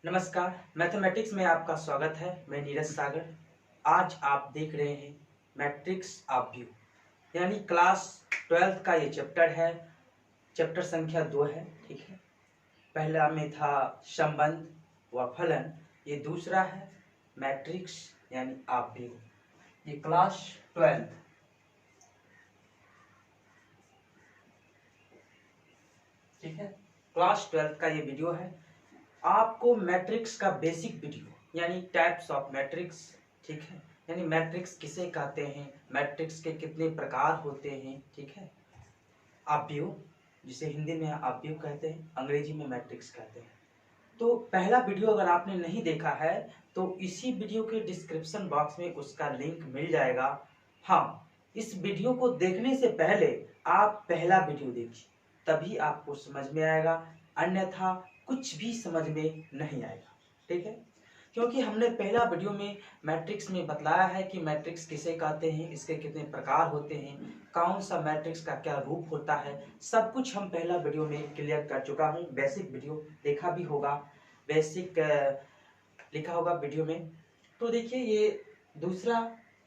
नमस्कार, मैथमेटिक्स में आपका स्वागत है। मैं नीरज सागर। आज आप देख रहे हैं मैट्रिक्स ऑफ व्यू, यानी क्लास 12th का ये चैप्टर है। चैप्टर संख्या 2 है, ठीक है। पहला में था संबंध व फलन, ये दूसरा है मैट्रिक्स यानी ऑफ व्यू। ये क्लास 12th, ठीक है, क्लास 12th का ये वीडियो है। आपको मैट्रिक्स का बेसिक वीडियो यानी टाइप्स ऑफ मैट्रिक्स, ठीक है, यानी मैट्रिक्स किसे कहते हैं, मैट्रिक्स के कितने प्रकार होते हैं, ठीक है। ऑब्व्यू, जिसे हिंदी में ऑब्व्यू कहते हैं, अंग्रेजी में मैट्रिक्स कहते हैं। तो पहला वीडियो अगर आपने नहीं देखा है तो इसी वीडियो के डिस्क्रिप्शन बॉक्स में उसका लिंक मिल जाएगा। हाँ, इस वीडियो को देखने से पहले आप पहला वीडियो देखिए, तभी आपको समझ में आएगा, अन्यथा कुछ भी समझ में नहीं आएगा, ठीक है। क्योंकि हमने पहला वीडियो में मैट्रिक्स में बतलाया है कि मैट्रिक्स किसे कहते हैं, इसके कितने प्रकार होते हैं, कौन सा मैट्रिक्स का क्या रूप होता है, सब कुछ हम पहला वीडियो में क्लियर कर चुका हूँ। बेसिक वीडियो देखा भी होगा, बेसिक लिखा होगा वीडियो में। तो देखिए, ये दूसरा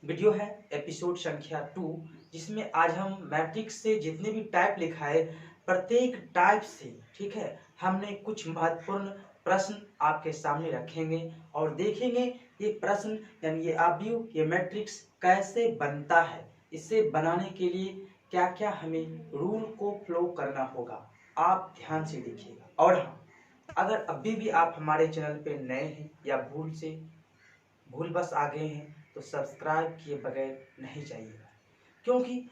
वीडियो है, एपिसोड संख्या 2, जिसमें आज हम मैट्रिक्स से जितने भी टाइप लिखा है, प्रत्येक टाइप से, ठीक है, हमने कुछ महत्वपूर्ण प्रश्न आपके सामने रखेंगे और देखेंगे ये प्रश्न यानी ये ऑब्व्यू, ये मैट्रिक्स कैसे बनता है, इसे बनाने के लिए क्या क्या हमें रूल को फ्लो करना होगा। आप ध्यान से देखिएगा। और हाँ, अगर अभी भी आप हमारे चैनल पे नए हैं या भूल बस आ गए हैं तो सब्सक्राइब किए बगैर नहीं जाइएगा, क्योंकि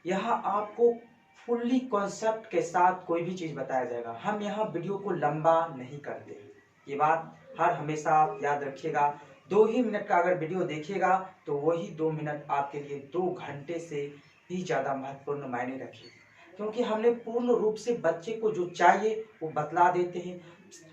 यहाँ आपको फुल्ली कॉन्सेप्ट के साथ कोई भी चीज़ बताया जाएगा। हम यहाँ वीडियो को लंबा नहीं करते, ये बात हर हमेशा आप याद रखिएगा। 2 ही मिनट का अगर वीडियो देखिएगा तो वही 2 मिनट आपके लिए 2 घंटे से भी ज़्यादा महत्वपूर्ण मायने रखेगी, क्योंकि हमने पूर्ण रूप से बच्चे को जो चाहिए वो बतला देते हैं।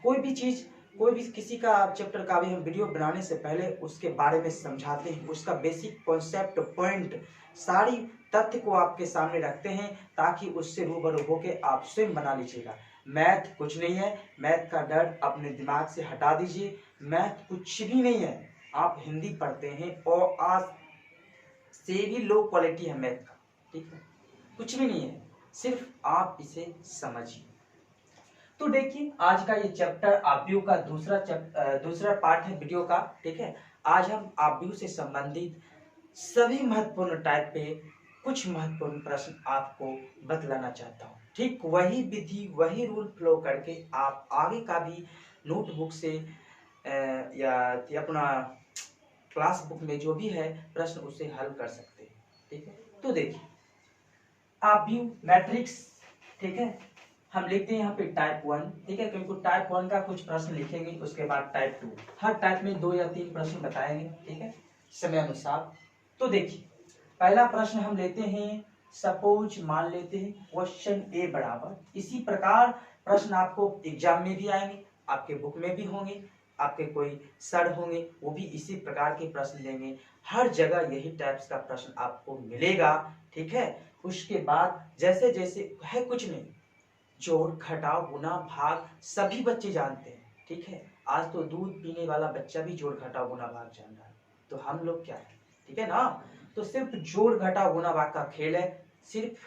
कोई भी चीज़, कोई भी किसी का चैप्टर का भी हम वीडियो बनाने से पहले उसके बारे में समझाते हैं, उसका बेसिक कॉन्सेप्ट, पॉइंट, सारी तथ्य को आपके सामने रखते हैं, ताकि उससे रूबरू होके आप स्वयं बना लीजिएगा। मैथ कुछ नहीं है, मैथ का डर अपने दिमाग से हटा दीजिए। मैथ कुछ भी नहीं है। आप हिंदी पढ़ते हैं और आज से भी लो क्वालिटी है मैथ का, ठीक है, कुछ भी नहीं है, सिर्फ आप इसे समझिए। तो देखिए, आज का ये चैप्टर ऑब्व्यू का दूसरा पार्ट है वीडियो का, ठीक है। आज हम ऑब्व्यू से संबंधित सभी महत्वपूर्ण टाइप पे कुछ महत्वपूर्ण प्रश्न आपको बतलाना चाहता हूँ। ठीक वही विधि, वही रूल फ्लो करके आप आगे का भी नोटबुक से या अपना क्लास बुक में जो भी है प्रश्न उसे हल कर सकते हैं, ठीक है। तो देखिए, ऑब्व्यू मैट्रिक्स, ठीक है, हम लिखते हैं यहाँ पे टाइप 1, ठीक है, क्योंकि टाइप 1 का कुछ प्रश्न लिखेंगे, उसके बाद टाइप 2, हर टाइप में 2 या 3 प्रश्न बताएंगे, ठीक है, समय अनुसार। तो देखिए, पहला प्रश्न हम लेते हैं, सपोज मान लेते हैं क्वेश्चन ए बराबर, इसी प्रकार प्रश्न आपको एग्जाम में भी आएंगे, आपके बुक में भी होंगे, आपके कोई सर होंगे वो भी इसी प्रकार के प्रश्न लेंगे, हर जगह यही टाइप्स का प्रश्न आपको मिलेगा, ठीक है। उसके बाद जैसे जैसे है, कुछ नहीं, जोड़ घटाव गुना भाग सभी बच्चे जानते हैं, ठीक है। आज तो दूध पीने वाला बच्चा भी जोड़ घटाव गुना भाग जान रहा है, तो हम लोग क्या है, ठीक है ना। तो सिर्फ जोड़ घटाव गुना भाग का खेल है, सिर्फ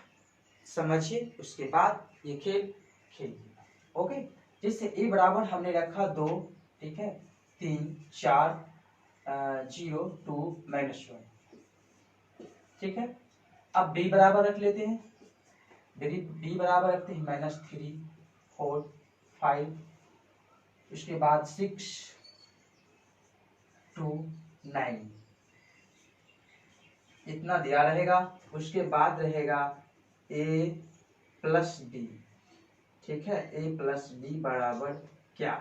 समझिए, उसके बाद ये खेल खेलिए, ओके। जैसे ए बराबर हमने रखा 2, ठीक है, 3, 4, 0, 2, -1, ठीक है। अब बी बराबर रख लेते हैं, बी बराबर रखते हैं -3, 4, 5, उसके बाद 6, 2, 9, इतना दिया रहेगा। उसके बाद रहेगा a प्लस बी, ठीक है, a प्लस बी बराबर क्या।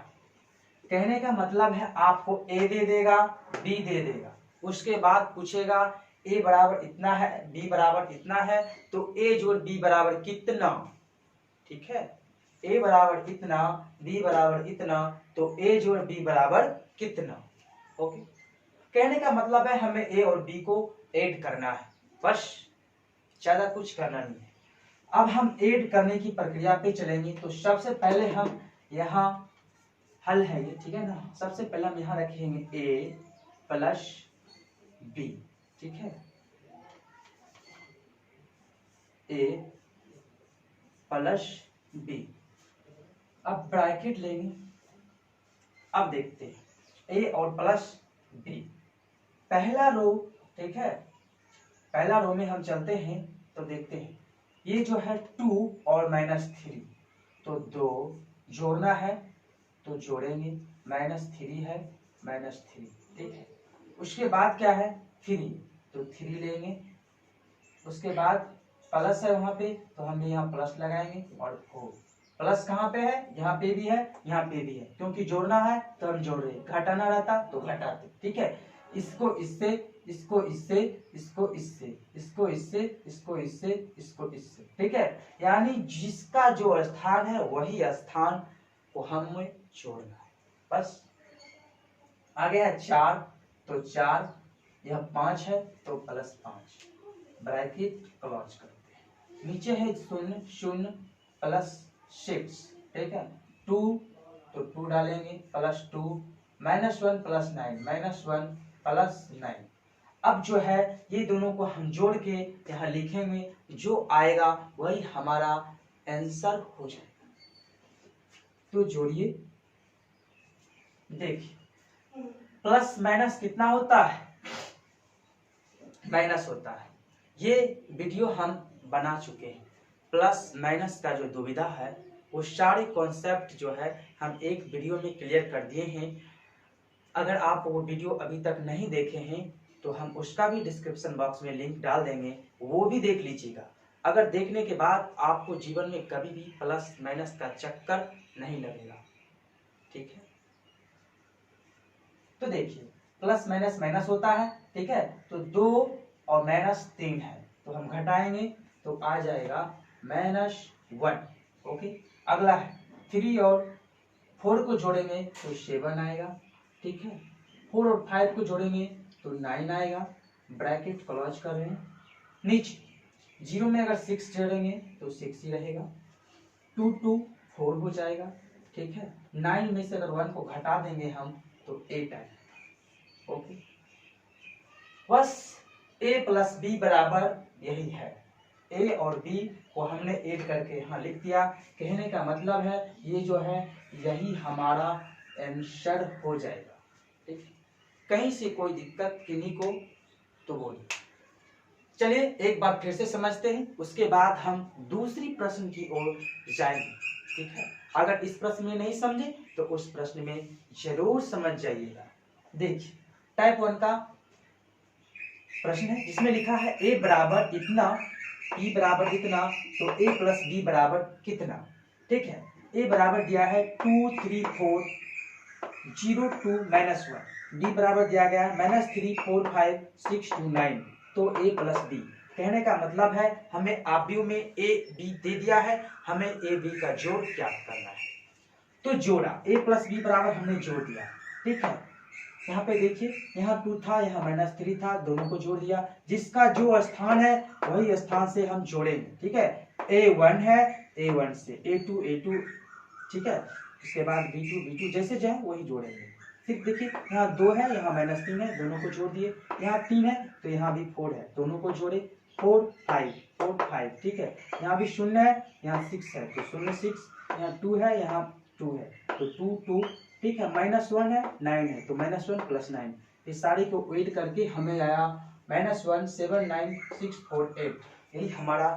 कहने का मतलब है आपको a दे देगा, b दे देगा, उसके बाद पूछेगा a बराबर इतना है, b बराबर इतना है, तो a जोड़ b बराबर कितना, ठीक है, a बराबर इतना, b बराबर इतना, तो a जोड़ b बराबर कितना, ओके। कहने का मतलब है हमें a और b को ऐड करना है, बस, ज्यादा कुछ करना नहीं है। अब हम ऐड करने की प्रक्रिया पे चलेंगे। तो सबसे पहले हम यहाँ हल है ये, ठीक है ना। सबसे पहले हम यहाँ रखेंगे ए प्लस बी, ठीक है, ए प्लस बी। अब ब्रैकेट लेंगे, अब देखते हैं ए और प्लस बी। पहला रो, ठीक है, पहला रो में हम चलते हैं तो देखते हैं ये जो है 2 और -3, तो 2 जोड़ना है तो जोड़ेंगे, -3 है -3, ठीक है। उसके बाद क्या है 3, तो 3 लेंगे। उसके बाद प्लस है वहां पे तो हम यहाँ प्लस लगाएंगे और 4 प्लस कहाँ पे है, यहाँ पे भी है यहाँ पे भी है, क्योंकि जोड़ना है तो हम जोड़ रहे हैं, घटाना रहता तो घटाते, ठीक है। इसको इससे, इसको इससे, इसको इससे, इसको इससे, इसको इससे, इसको इससे, ठीक है। यानी जिसका जो स्थान है वही स्थान को हमें जोड़ना है, बस। आगे है 4, तो 4, यह 5 है तो +5, ब्रैकेट क्लोज करते हैं। नीचे है 0 0 +6, ठीक है। 2 तो 2 डालेंगे +2, -1 +9, -1 +9। अब जो है ये दोनों को हम जोड़ के यहाँ लिखेंगे, जो आएगा वही हमारा आंसर हो जाएगा। तो जोड़िए, देखिए प्लस माइनस कितना होता है, माइनस होता है। ये वीडियो हम बना चुके हैं। प्लस माइनस का जो दुविधा है वो सारे कॉन्सेप्ट जो है हम एक वीडियो में क्लियर कर दिए हैं। अगर आप वो वीडियो अभी तक नहीं देखे हैं तो हम उसका भी डिस्क्रिप्शन बॉक्स में लिंक डाल देंगे, वो भी देख लीजिएगा। अगर देखने के बाद आपको जीवन में कभी भी प्लस माइनस का चक्कर नहीं लगेगा, ठीक है। तो देखिए प्लस माइनस माइनस होता है, ठीक है। तो 2 और -3 है तो हम घटाएंगे तो आ जाएगा -1, ओके। अगला है 3 और 4 को जोड़ेंगे तो 7 आएगा, ठीक है। 4 और 5 को जोड़ेंगे तो 9 आएगा, ब्रैकेट क्लोज कर रहे हैं। नीचे 0 में अगर 6 जोड़ेंगे तो 6 ही रहेगा, 2 2 4 हो जाएगा, ठीक है। 9 में से अगर 1 को घटा देंगे हम तो 8 आएगा, ओके। बस a प्लस बी बराबर यही है, a और b को हमने ऐड करके यहाँ लिख दिया। कहने का मतलब है ये जो है यही हमारा आंसर हो जाएगा, ठीक। कहीं से कोई दिक्कत किन्हीं को तो बोलिए। चलिए एक बार फिर से समझते हैं, उसके बाद हम दूसरी प्रश्न की ओर जाएंगे, ठीक है। अगर इस प्रश्न में नहीं समझे तो उस प्रश्न में जरूर समझ जाइएगा। देखिए टाइप 1 का प्रश्न है जिसमें लिखा है a बराबर इतना, b बराबर इतना, तो a प्लस b बराबर कितना, ठीक है। a बराबर दिया है 2 3 4 0 2 -1, b बराबर दिया गया है -3 4 5 6 2 9, तो a प्लस b। कहने का मतलब है हमें आव्यूह में a b दे दिया है, हमें a b का जोड़ ज्ञात करना है। तो जोड़ा a प्लस b बराबर हमने जोड़ दिया, ठीक है। यहाँ पे देखिए यहाँ 2 था, यहाँ -3 था, दोनों को जोड़ दिया। जिसका जो स्थान है वही स्थान से हम जोड़ेंगे, ठीक है। a1 है, a1 से a2, ठीक है। उसके बाद b2 जैसे जाए वही जोड़ेंगे। फिर देखिए यहाँ 2 है, यहाँ -3 है, दोनों को जोड़ दिए। यहाँ 3 है तो यहाँ भी 4 है, दोनों को जोड़े, 4 5, ठीक है। यहाँ भी 0 है, यहाँ 6 है तो 0 6, यहाँ 2 है, यहाँ 2 है तो 2 2, ठीक है। -1 है, 9 है तो -1 + 9, इस सारे को ऐड करके हमें आया -1 7 9 6 4 8, यही हमारा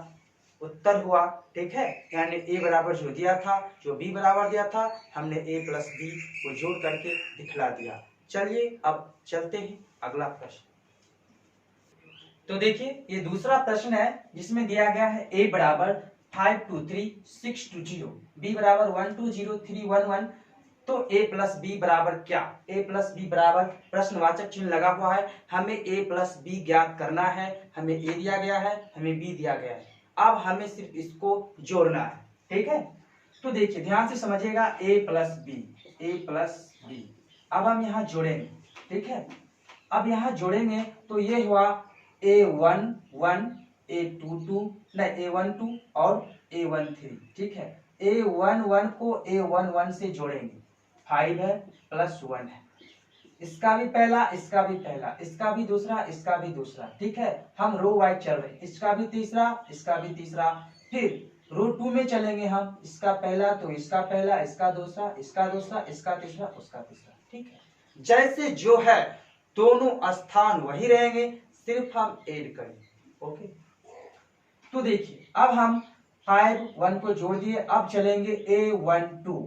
उत्तर हुआ, ठीक है। यानी a बराबर जो दिया था, जो b बराबर दिया था, हमने a प्लस b को जोड़ करके दिखला दिया। चलिए अब चलते हैं अगला प्रश्न। तो देखिए ये दूसरा प्रश्न है जिसमें दिया गया है a बराबर 5 2 3 6 2 0, b बराबर 1 2 0 3 1 1, तो a प्लस बी बराबर क्या, a प्लस बी बराबर प्रश्नवाचक चिन्ह लगा हुआ है, हमें a प्लस बी ज्ञात करना है। हमें a दिया गया है, हमें b दिया गया है, अब हमें सिर्फ इसको जोड़ना है, ठीक है। तो देखिए ध्यान से समझिएगा, a प्लस बी, अब हम यहाँ जोड़ेंगे, ठीक है। अब यहाँ जोड़ेंगे तो ये हुआ a1 1 a2 2 नहीं a1 2 और a1 3, ठीक है। a1 1 को a1 1 से जोड़ेंगे 5 है प्लस 1 है, इसका भी पहला, इसका भी पहला, इसका भी दूसरा, इसका भी दूसरा, ठीक है। हम रो वाइज चल रहे हैं, इसका भी तीसरा, इसका भी तीसरा, फिर रो 2 में चलेंगे हम, इसका पहला तो इसका पहला, इसका दूसरा, इसका दूसरा, इसका तीसरा, उसका तीसरा, ठीक है। जैसे जो है दोनों स्थान वही रहेंगे, सिर्फ हम ऐड करेंगे, ओके। तो देखिए अब हम 5 1 को जोड़ दिए, अब चलेंगे A12,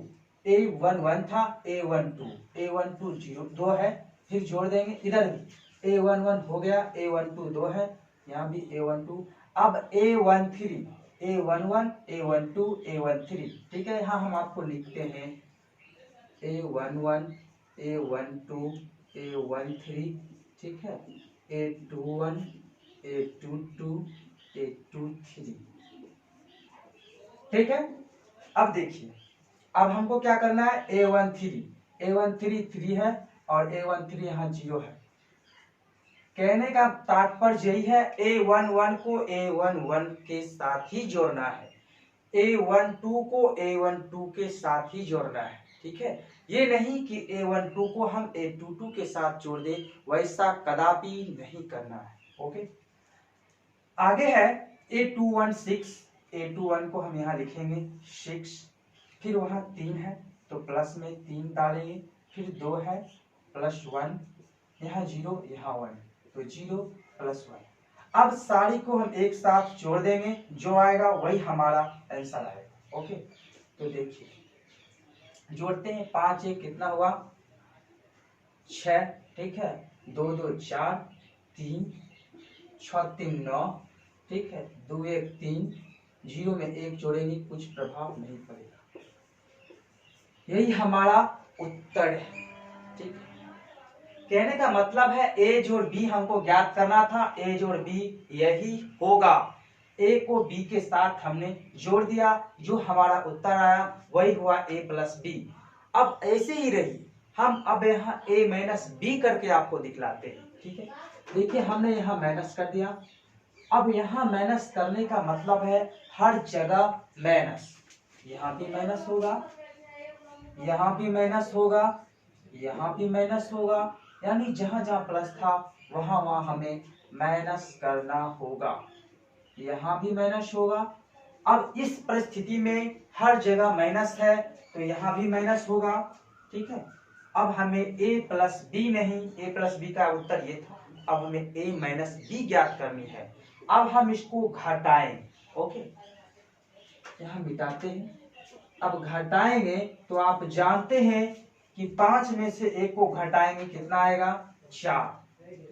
A11 था, A12, A12 0 2 है, फिर जोड़ देंगे, इधर भी A11 हो गया, A12 2 है, यहाँ भी A12, अब A13, A11, A12, A13, ठीक है। यहाँ हम आपको लिखते हैं A11, A12, A13, ठीक है, A21, A22, A23, ठीक है। अब देखिए अब हमको क्या करना है, A13, A13 3 है और A13 यहाँ 0 है। कहने का तात्पर्य यही है, A11 को A11 के साथ ही जोड़ना है, A12 को A12 के साथ ही जोड़ना है, ठीक है। ये नहीं कि A12 को हम A22 के साथ जोड़ दे, वैसा कदापि नहीं करना है, ओके। आगे है A216, A21 को हम यहाँ लिखेंगे 6, फिर वहाँ 3 है तो प्लस में 3 डालेंगे, फिर 2 है प्लस 1, यहाँ 0, यहाँ 1, तो 0 प्लस 1। अब सारी को हम एक साथ जोड़ देंगे, जो आएगा वही हमारा आंसर आएगा, ओके। तो देखिए जोड़ते हैं, 5 1 कितना हुआ 6, ठीक है, 2 2 4, 3 6 3 9, ठीक है, 2 1 3, 0 में 1 जोड़ेंगे, कुछ प्रभाव नहीं पड़ेगा, यही हमारा उत्तर है, ठीक है। कहने का मतलब है A जोड़ B हमको ज्ञात करना था, A जोड़ B यही होगा, A को B के साथ हमने जोड़ दिया, जो हमारा उत्तर आया वही हुआ A प्लस B। अब ऐसे ही रही, हम अब यहाँ A माइनस B करके आपको दिखलाते हैं, ठीक है। देखिए हमने यहाँ माइनस कर दिया, अब यहाँ माइनस करने का मतलब है हर जगह माइनस, यहाँ भी माइनस होगा, यहाँ भी माइनस होगा, यहाँ भी माइनस होगा, यानी जहां जहां प्लस था वहां वहां हमें माइनस करना होगा, यहाँ भी माइनस होगा। अब इस परिस्थिति में हर जगह माइनस है तो यहाँ भी माइनस होगा, ठीक है। अब हमें A प्लस बी नहीं, A प्लस बी का उत्तर ये था, अब हमें A माइनस बी ज्ञात करनी है। अब हम इसको घटाएं, ओके, यहाँ मिटाते हैं। अब घटाएंगे तो आप जानते हैं कि 5 में से 1 को घटाएंगे कितना आएगा 4,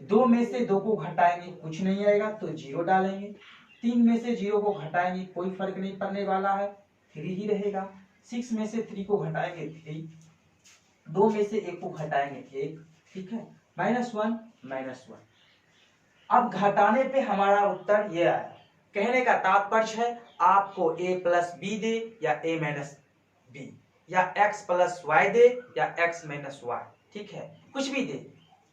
2 में से 2 को घटाएंगे कुछ नहीं आएगा तो 0 डालेंगे, 3 में से 0 को घटाएंगे कोई फर्क नहीं पड़ने वाला है, 3 ही रहेगा, 6 में से 3 को घटाएंगे 3, 2 में से 1 को घटाएंगे 1, ठीक है, -1 -1। अब घटाने पे हमारा उत्तर ये आया। कहने का तात्पर्य है आपको A प्लस बी दे या A माइनस बी, या X प्लस वाई दे या X माइनस वाई, ठीक है, कुछ भी दे,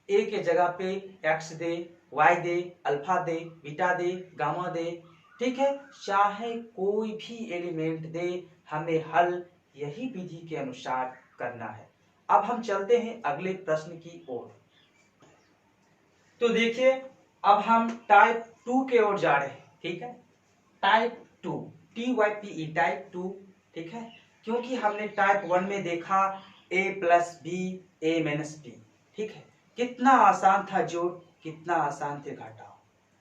A के जगह पे X दे, Y दे, अल्फा दे, बीटा दे, गामा दे, ठीक है, चाहे कोई भी एलिमेंट दे, हमें हल यही विधि के अनुसार करना है। अब हम चलते हैं अगले प्रश्न की ओर। तो देखिए अब हम टाइप 2 के ओर जा रहे हैं, ठीक है, टाइप 2, TYPE टाइप 2, ठीक है, क्योंकि हमने टाइप 1 में देखा A plus B A minus B, ठीक है, कितना आसान था जोड़, कितना आसान थे घटाओ,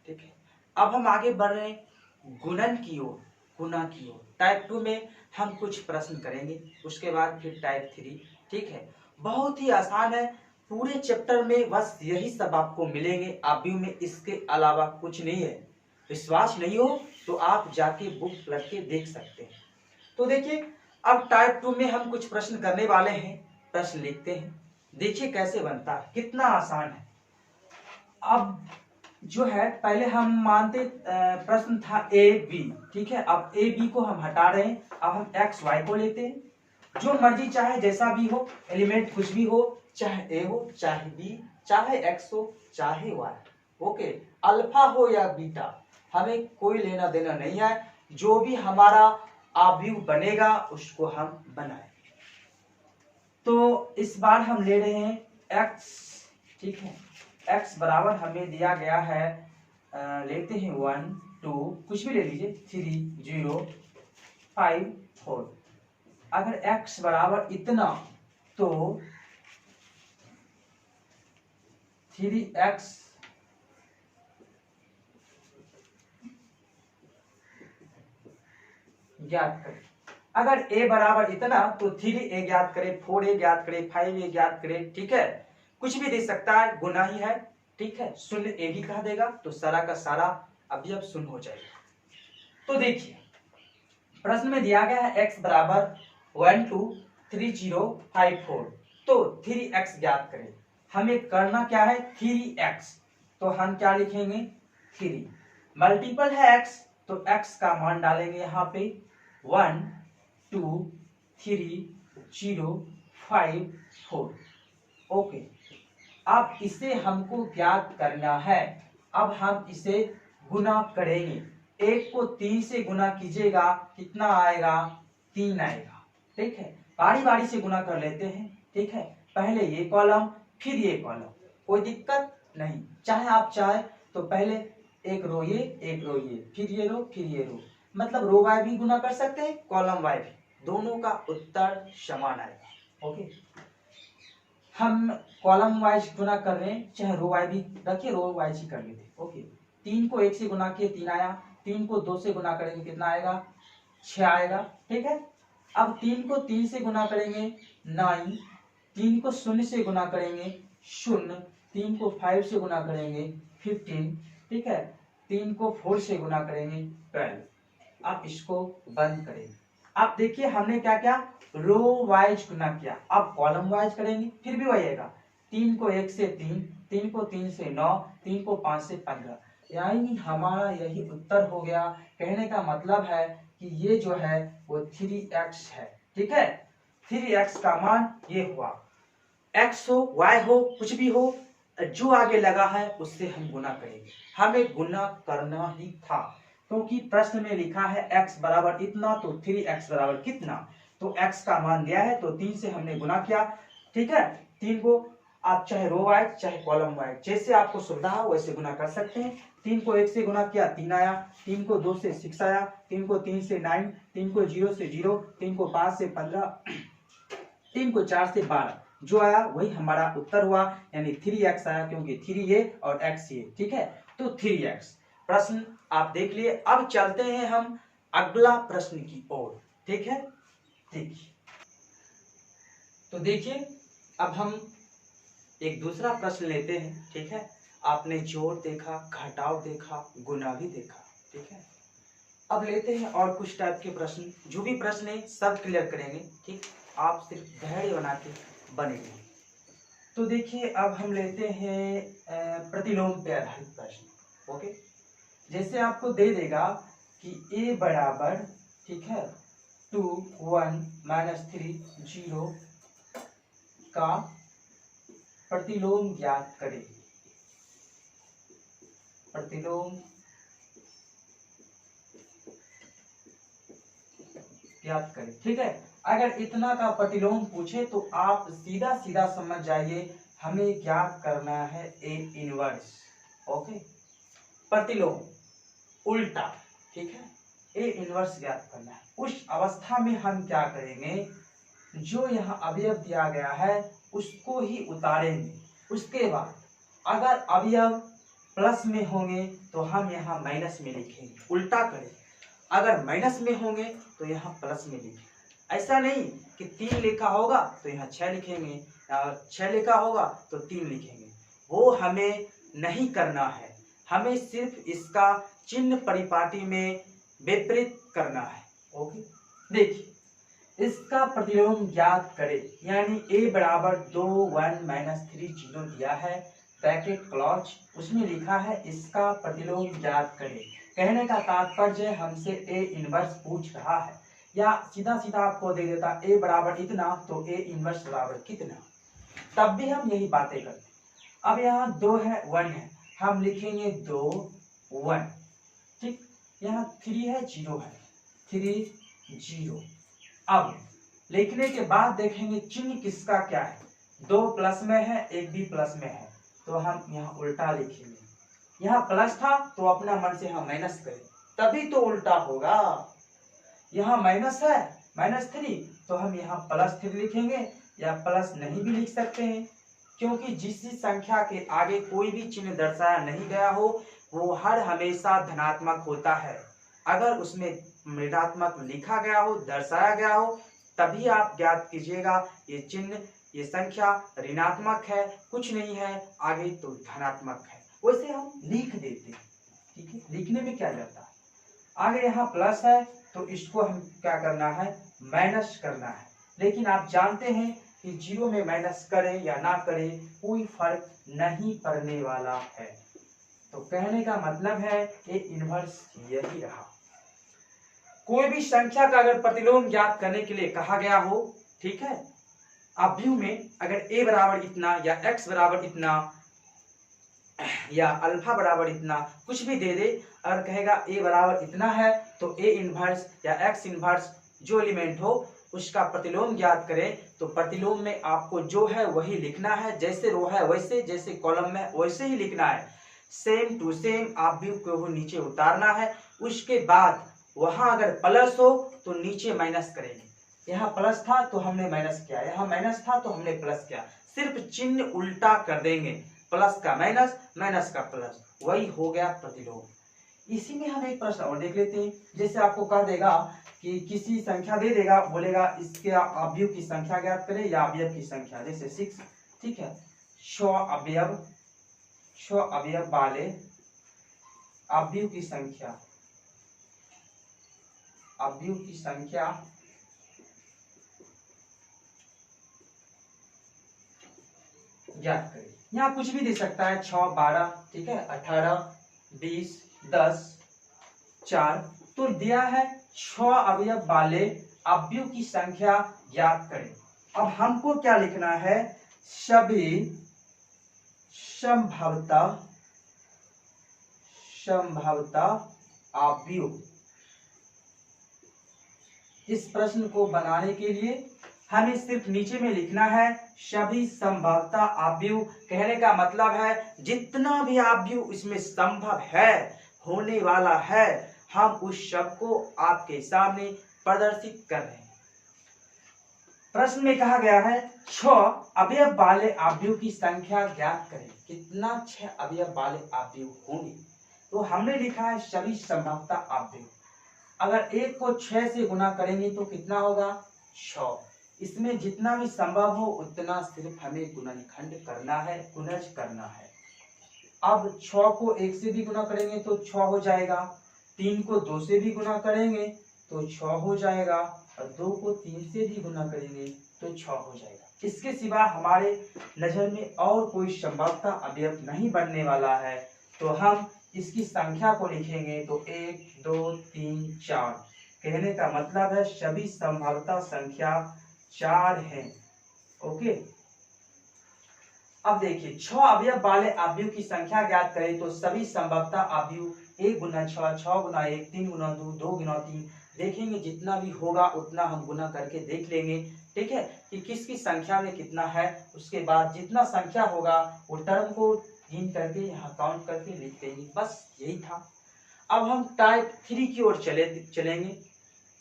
ठीक है। अब हम आगे बढ़ रहे हैं गुणन की ओर, गुणा की ओर। टाइप 2 में हम कुछ प्रश्न करेंगे, उसके बाद फिर टाइप 3, ठीक है, बहुत ही आसान है, पूरे चैप्टर में बस यही सब आपको मिलेंगे, आबू में इसके अलावा कुछ नहीं है। विश्वास नहीं हो तो आप जाके बुक पढ़ के देख सकते हैं। तो देखिए अब टाइप 2 में हम कुछ प्रश्न करने वाले हैं, प्रश्न लिखते हैं, देखिए कैसे बनता है, कितना आसान है। अब जो है पहले हम मानते प्रश्न था ए बी, ठीक है, अब ए बी को हम हटा रहे हैं, अब हम एक्स वाई को लेते हैं, जो मर्जी चाहे जैसा भी हो, एलिमेंट कुछ भी हो, चाहे ए हो चाहे बी, चाहे एक्स हो चाहे वाई, ओके, अल्फा हो या बीटा, हमें कोई लेना देना नहीं है, जो भी हमारा आव्यूह बनेगा उसको हम बनाएं। तो इस बार हम ले रहे हैं x, ठीक है। x बराबर हमें दिया गया है, लेते हैं 1 2 कुछ भी ले लीजिए, 3 0 5 4। अगर x बराबर इतना तो 3x ज्ञात करें। अगर a बराबर इतना तो 3a ज्ञात करें, 4a ज्ञात करें, 5a ज्ञात करें, ठीक है। कुछ भी दे सकता है, गुना ही है, ठीक है। शून्य a भी कह देगा तो सारा का सारा अवयव शून्य हो जाएगा। तो देखिए प्रश्न में दिया गया है x बराबर 1 2 3 0 5 4, तो 3x ज्ञात करें। हमें करना क्या है, 3x, तो हम क्या लिखेंगे 3, मल्टीपल है x तो x का मान डालेंगे यहाँ पे 1 2 3 0 5 4। ओके, अब इसे हमको ज्ञात करना है। अब हम इसे गुना करेंगे, एक को 3 से गुना कीजिएगा, कितना आएगा 3 आएगा, ठीक है। बारी बारी से गुना कर लेते हैं, ठीक है। पहले ये कॉलम फिर ये कॉलम, कोई दिक्कत नहीं। चाहे आप चाहे तो पहले एक रो ये फिर ये रो फिर ये रो, मतलब रो वाई भी गुना कर सकते हैं, कॉलम वाई भी, दोनों का उत्तर समान आएगा। ओके, हम कॉलम वाइज गुना कर रहे हैं, चाहे रो वाइज भी रखिए, रो वाइज ही कर लेते। ओके, 3 को 1 से गुना किए 3 आया, 3 को 2 से गुना करेंगे कितना आएगा 6 आएगा, ठीक है। अब 3 को 3 से गुना करेंगे 9, 3 को 0 से गुना करेंगे 0, 3 को 5 से गुना करेंगे 15, ठीक है। 3 को 4 से गुना करेंगे 12। अब इसको बंद करेंगे। अब देखिए हमने क्या किया, रो वाइज गुना किया, अब कॉलम वाइज करेंगे फिर भी वही आएगा। 3 को 1 से 3, 3 को 3 से 9, 3 को 5 से 15, यानी हमारा यही उत्तर हो गया। कहने का मतलब है कि ये जो है वो 3x है, ठीक है। 3x का मान ये हुआ, x हो y हो कुछ भी हो, जो आगे लगा है उससे हम गुना करेंगे। हमें गुना करना ही था, क्योंकि प्रश्न में लिखा है x बराबर इतना, तो 3x बराबर कितना, तो x का मान दिया है तो 3 से हमने गुना किया, ठीक है। 3 को आप चाहे रो वाइज चाहे कॉलम वाइज, जैसे आपको सुविधा हो वैसे गुना कर सकते हैं। 3 को 1 से गुना किया 3 आया, 3 को 2 से 6 आया, 3 को 3 से 9, 3 को 0 से 0, 3 को 5 से 15, 3 को 4 से 12, जो आया वही हमारा उत्तर हुआ, यानी 3x आया, क्योंकि 3 ये और x ये, ठीक है। तो 3x प्रश्न आप देख लिए। अब चलते हैं हम अगला प्रश्न की ओर, ठीक है। देखिए, तो देखिए अब हम एक दूसरा प्रश्न लेते हैं, ठीक है। आपने जोड़ देखा, घटाव देखा, गुना भी देखा, ठीक है। अब लेते हैं और कुछ टाइप के प्रश्न, जो भी प्रश्न है सब क्लियर करेंगे, ठीक। आप सिर्फ धैर्य बना के बनेंगे। तो देखिए अब हम लेते हैं प्रतिलोम पे आधारित प्रश्न। ओके, जैसे आपको दे देगा कि a बराबर, ठीक है, 2 1 -3 0 का प्रतिलोम ज्ञात करें। प्रतिलोम ज्ञात करें, ठीक है। अगर इतना का प्रतिलोम पूछे तो आप सीधा सीधा समझ जाइए, हमें ज्ञात करना है ए इनवर्स। ओके, प्रतिलोम उल्टा, ठीक है, ए इनवर्स ज्ञात करना है। उस अवस्था में हम क्या करेंगे, जो यहाँ अवयव दिया गया है उसको ही उतारेंगे। उसके बाद अगर अवयव प्लस में होंगे तो हम यहाँ माइनस में लिखेंगे, उल्टा करें। अगर माइनस में होंगे तो यहाँ प्लस में लिखेंगे। ऐसा नहीं कि 3 लिखा होगा तो यहाँ 6 लिखेंगे, और 6 लिखा होगा तो 3 लिखेंगे, वो हमें नहीं करना है। हमें सिर्फ इसका चिन्ह परिपाटी में विपरीत करना है। ओके, देखिए इसका प्रतिलोम ज्ञात करें, यानी a बराबर 2 1 -3 0 दिया है, ब्रैकेट क्लॉज, उसमें लिखा है इसका प्रतिलोम ज्ञात करें। कहने का तात्पर्य हमसे a इनवर्स पूछ रहा है, या सीधा सीधा आपको दे देता a बराबर इतना तो a इनवर्स बराबर कितना, तब भी हम यही बातें करते। अब यहाँ 2 है 1 है, हम लिखेंगे 2 1, ठीक। यहाँ 3 है 0 है, 3 0। अब लिखने के बाद देखेंगे चिन्ह किसका क्या है, 2 प्लस में है, एक भी प्लस में है, तो हम यहाँ उल्टा लिखेंगे। यहाँ प्लस था तो अपना मन से यहाँ माइनस करें, तभी तो उल्टा होगा। यहाँ माइनस है, -3, तो हम यहाँ +3 लिखेंगे, या प्लस नहीं भी लिख सकते हैं, क्योंकि जिस संख्या के आगे कोई भी चिन्ह दर्शाया नहीं गया हो वो हर हमेशा धनात्मक होता है। अगर उसमें ऋणात्मक लिखा गया हो, दर्शाया गया हो, तभी आप ज्ञात कीजिएगा ये चिन्ह, ये संख्या ऋणात्मक है, कुछ नहीं है आगे तो धनात्मक है, वैसे हम लिख देते हैं। ठीक है, लिखने में क्या जाता है। आगे यहाँ प्लस है तो इसको हम क्या करना है, माइनस करना है। लेकिन आप जानते हैं कि 0 में माइनस करें या ना करें कोई फर्क नहीं पड़ने वाला है। तो कहने का मतलब है ये इन्वर्स यही रहा। कोई भी संख्या का अगर प्रतिलोम ज्ञात करने के लिए कहा गया हो, ठीक है, अवयव में अगर a बराबर इतना या x बराबर इतना या अल्फा बराबर इतना कुछ भी दे दे, अगर कहेगा a बराबर इतना है तो a इनवर्स या x इनवर्स जो एलिमेंट हो उसका प्रतिलोम ज्ञात करें, तो प्रतिलोम में आपको जो है वही लिखना है, जैसे रो है वैसे, जैसे कॉलम में वैसे ही लिखना है, सेम टू सेम अवयव को नीचे उतारना है। उसके बाद वहां अगर प्लस हो तो नीचे माइनस करेंगे। यहाँ प्लस था तो हमने माइनस किया, यहाँ माइनस था तो हमने प्लस किया, सिर्फ चिन्ह उल्टा कर देंगे, प्लस का माइनस, माइनस का प्लस, वही हो गया प्रतिलोम। इसी में हम एक प्रश्न और देख लेते हैं। जैसे आपको कह देगा कि किसी संख्या दे देगा, बोलेगा इसके अवयव की संख्या ज्ञात करें या अवयव की संख्या, जैसे 6, ठीक है, 6 अवयव वाले अवयव की संख्या, अवयव की संख्या ज्ञात करें। यहाँ कुछ भी दे सकता है, 6, 12, ठीक है, 18, 20, 10, 4, तो दिया है 6 अवयव वाले अवयव की संख्या ज्ञात करें। अब हमको क्या लिखना है, सभी संभवतः अवयव। इस प्रश्न को बनाने के लिए हमें सिर्फ नीचे में लिखना है सभी संभवतः अवयव। कहने का मतलब है जितना भी अवयव इसमें संभव है, होने वाला है, हम उस सब को आपके सामने प्रदर्शित कर रहे हैं। प्रश्न में कहा गया है 6 अवयव वाले अवयव की संख्या ज्ञात करें। कितना 6 अवयव वाले अवयव होंगे, तो हमने लिखा है सभी संभवतः अवयव। अगर एक को 6 से गुना करेंगे तो कितना होगा, 6। इसमें जितना भी संभव हो उतना सिर्फ हमें गुणनखंड करना है, गुणज करना है। अब 6 को 1 से भी गुना करेंगे तो 6 हो जाएगा, 3 को 2 से भी गुना करेंगे तो 6 हो जाएगा, और 2 को 3 से भी गुना करेंगे तो 6 हो जाएगा। इसके सिवा हमारे नजर में और कोई संभवतः अवयव नहीं बनने वाला है, तो हम इसकी संख्या को लिखेंगे तो 1, 2, 3, 4। कहने का मतलब है सभी संभवतः संख्या 4 है। ओके, अब देखिए 6 अवयव वाले अवयव की संख्या ज्ञात करें, तो सभी संभवतः अवयव 1 गुना 6, 6 गुना 1, 3 गुना 2, 2 गुना 3, देखेंगे जितना भी होगा उतना हम गुना करके देख लेंगे, ठीक है, कि किसकी संख्या में कितना है। उसके बाद जितना संख्या होगा वो टर्म को गिन करके यहाँ काउंट करके लिख देंगे, बस यही था। अब हम टाइप 3 की ओर चलेंगे।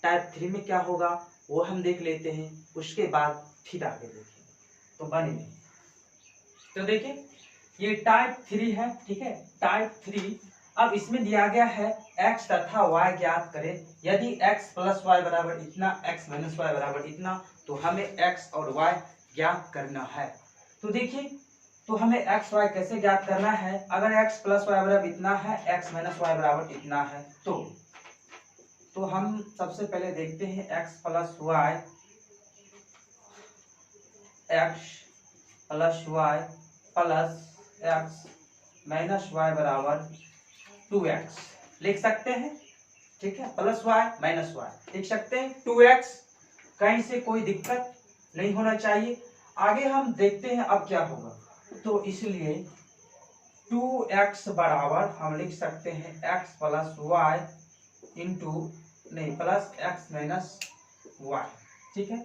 टाइप 3 में क्या होगा वो हम देख लेते हैं, उसके बाद फिर आगे देखेंगे, तो बने। तो देखिए ये टाइप 3 है, ठीक है, टाइप 3। अब इसमें दिया गया है x तथा y ज्ञात करें। यदि x प्लस वाई बराबर इतना, x माइनस वाई बराबर इतना, तो हमें x और y ज्ञात करना है। तो देखिए, तो हमें x y कैसे ज्ञात करना है। अगर x प्लस वाई बराबर इतना है, x माइनस वाई बराबर इतना है, तो हम सबसे पहले देखते हैं x plus y, x plus y plus x minus y बराबर 2x लिख सकते हैं, ठीक है, प्लस वाई माइनस वाई लिख सकते हैं 2x, कहीं से कोई दिक्कत नहीं होना चाहिए। आगे हम देखते हैं अब क्या होगा, तो इसलिए 2x बराबर हम लिख सकते हैं x प्लस वाई इंटू नहीं प्लस x माइनस वाई, ठीक है,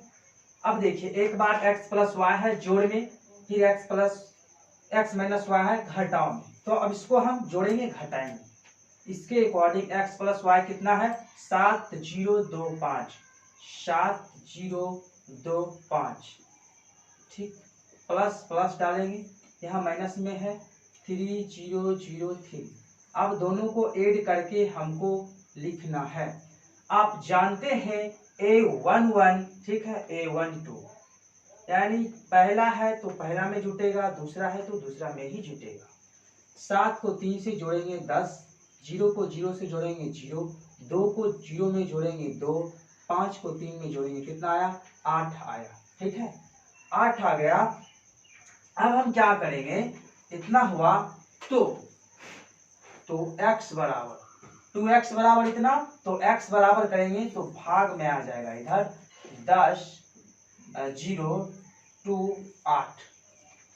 अब देखिए एक बार x प्लस वाई है जोड़ में, फिर x माइनस वाई है घटाव में। तो अब इसको हम जोड़ेंगे घटाएंगे। इसके अकॉर्डिंग x प्लस वाई कितना है 7025, 7025, ठीक। प्लस प्लस डालेंगे, यहाँ माइनस में है 3003। अब दोनों को ऐड करके हमको लिखना है। आप जानते हैं A11, ठीक है, A12 यानी पहला है तो पहला में जुटेगा, दूसरा है तो दूसरा में ही जुटेगा। 7 को 3 से जोड़ेंगे 10, 0 को 0 से जोड़ेंगे 0, 2 को 0 में जोड़ेंगे 2, 5 को 3 में जोड़ेंगे कितना आया 8 आया, ठीक है, 8 आ गया। अब हम क्या करेंगे, इतना हुआ तो x बराबर 2x बराबर इतना, तो x बराबर करेंगे तो भाग में आ जाएगा इधर 10 0 2 8।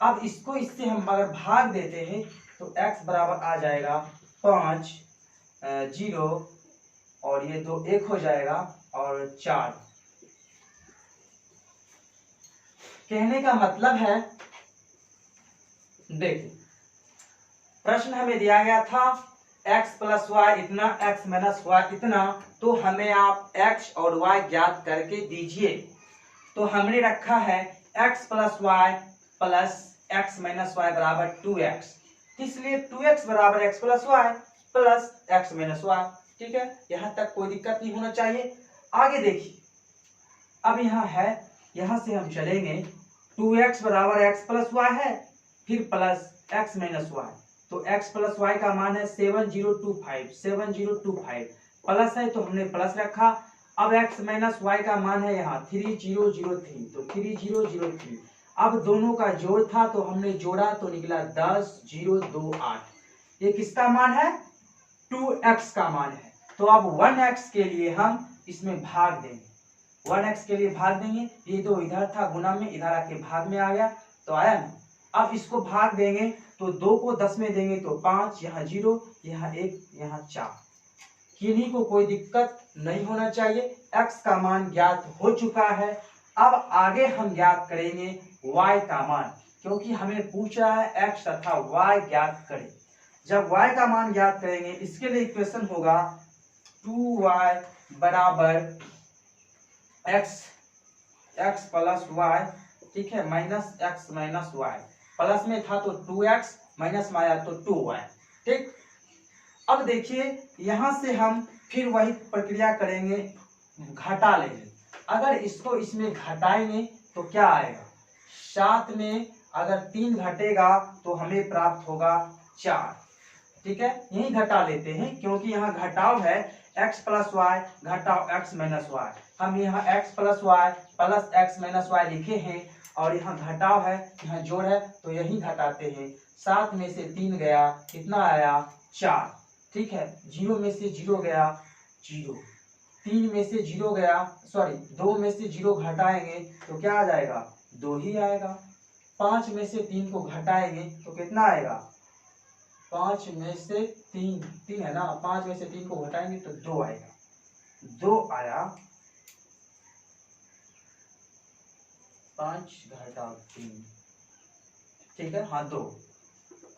अब इसको इससे हम अगर भाग देते हैं तो x बराबर आ जाएगा 5 0 और ये 2 1 हो जाएगा और 4। कहने का मतलब है, देखिए प्रश्न हमें दिया गया था x प्लस वाई इतना, x माइनस वाई इतना, तो हमें आप x और y ज्ञात करके दीजिए। तो हमने रखा है x plus y plus x minus y बराबर 2x, इसलिए 2x बराबर x plus y plus x minus y, ठीक है, यहाँ तक कोई दिक्कत नहीं होना चाहिए। आगे देखिए, अब यहाँ है, यहाँ से हम चलेंगे 2x बराबर x प्लस वाई है, फिर प्लस x माइनस वाई, तो x प्लस वाई का मान है 7025, 7025 प्लस है तो हमने प्लस रखा। अब x माइनस वाई का मान है यहाँ 3003, तो 3003। अब दोनों का जोड़ था तो हमने जोड़ा तो निकला 10028। ये किसका मान है 2x का मान है। तो अब 1x के लिए हम इसमें भाग देंगे, 1x के लिए भाग देंगे। ये तो इधर था गुना में, इधर आके भाग में आ गया तो आया ना। अब इसको भाग देंगे तो 2 को 10 में देंगे तो 5, यहाँ 0, यहाँ 1, यहाँ 4। किन्हीं को कोई दिक्कत नहीं होना चाहिए। x का मान ज्ञात हो चुका है। अब आगे हम ज्ञात करेंगे y का मान, क्योंकि हमें पूछ रहा है x तथा y ज्ञात करें। जब y का मान ज्ञात करेंगे, इसके लिए इक्वेशन होगा 2y बराबर x प्लस y, ठीक है, minus x minus y। Plus में था तो 2x, माइनस में आया तो 2y, ठीक। अब देखिए यहां से हम फिर वही प्रक्रिया करेंगे, घटा लेंगे। अगर इसको इसमें घटाएंगे तो क्या आएगा, 7 में अगर 3 घटेगा तो हमें प्राप्त होगा 4, ठीक है। यही घटा लेते हैं क्योंकि यहाँ घटाव है x प्लस वाई घटाव x माइनस वाई। हम यहाँ x plus y plus x minus y लिखे हैं और यहाँ घटाव है, यहाँ जोड़ है तो यही घटाते हैं। 7 में से 3 गया, कितना आया 4, ठीक है। 0 में से 0 गया 0, 3 में से 0 गया, सॉरी 2 में से 0 घटाएंगे तो क्या आ जाएगा 2 ही आएगा। 5 में से 3 को घटाएंगे तो कितना आएगा, 5 में से 3 है ना, 5 में से 3 को घटाएंगे तो 2 आएगा, 2 आया। 5 घटाव 3, ठीक है, हाँ 2।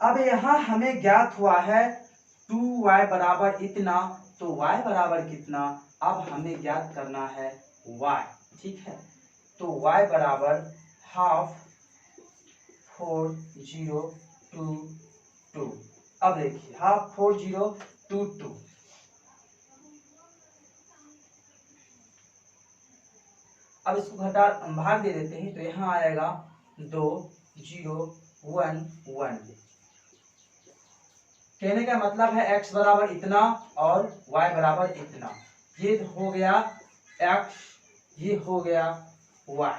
अब यहाँ हमें ज्ञात हुआ है 2y बराबर इतना, तो y बराबर कितना, अब हमें ज्ञात करना है y, ठीक है। तो y बराबर 1/24022। अब देखिए 1/24022, अब इसको घटा भाग दे देते हैं तो यहाँ आएगा 2 0 1 1। कहने का मतलब है x बराबर इतना और y बराबर इतना। ये हो गया x, ये हो गया y,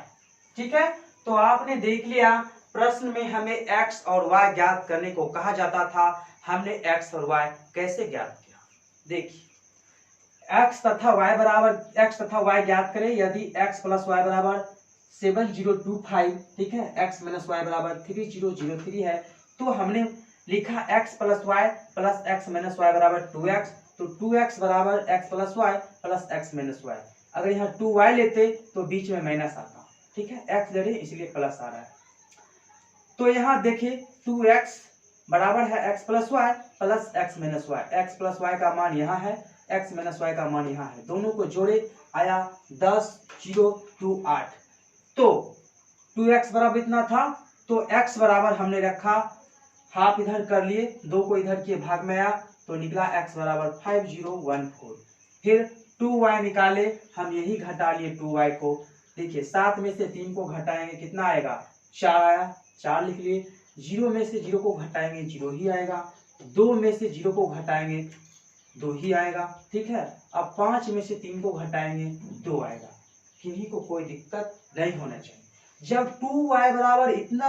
ठीक है। तो आपने देख लिया प्रश्न में हमें x और y ज्ञात करने को कहा जाता था। हमने x और y कैसे ज्ञात किया, देखिए x तथा y बराबर x तथा y ज्ञात करें। यदि x प्लस y बराबर 7025, ठीक है, x माइनस y बराबर 3003 है, तो हमने लिखा x plus y plus x minus y बराबर 2x, तो 2x बराबर x plus y plus x minus y। अगर यहाँ 2y लेते तो बीच में माइनस आता, ठीक है, x ले रहे हैं इसलिए प्लस आ रहा है। तो यहाँ देखिए 2x बराबर है x plus y plus x minus y. x plus y का मान यहाँ है, x माइनस वाई का मान यहाँ है, दोनों को जोड़े आया 10 0 2 8। तो 2x बराबर इतना था, तो x बराबर हमने रखा हाफ इधर कर लिए, 2 को इधर के भाग में आया तो निकला x बराबर 5014। फिर 2y निकाले, हम यही घटा लिए 2y को। देखिए 7 में से 3 को घटाएंगे कितना आएगा, 4 आया, 4 लिख लिए। 0 में से 0 को घटाएंगे 0 ही आएगा, 2 में से 0 को घटाएंगे 2 ही आएगा, ठीक है। अब 5 में से 3 को घटाएंगे 2 आएगा, किन्हीं को कोई दिक्कत नहीं होना चाहिए। जब 2y बराबर इतना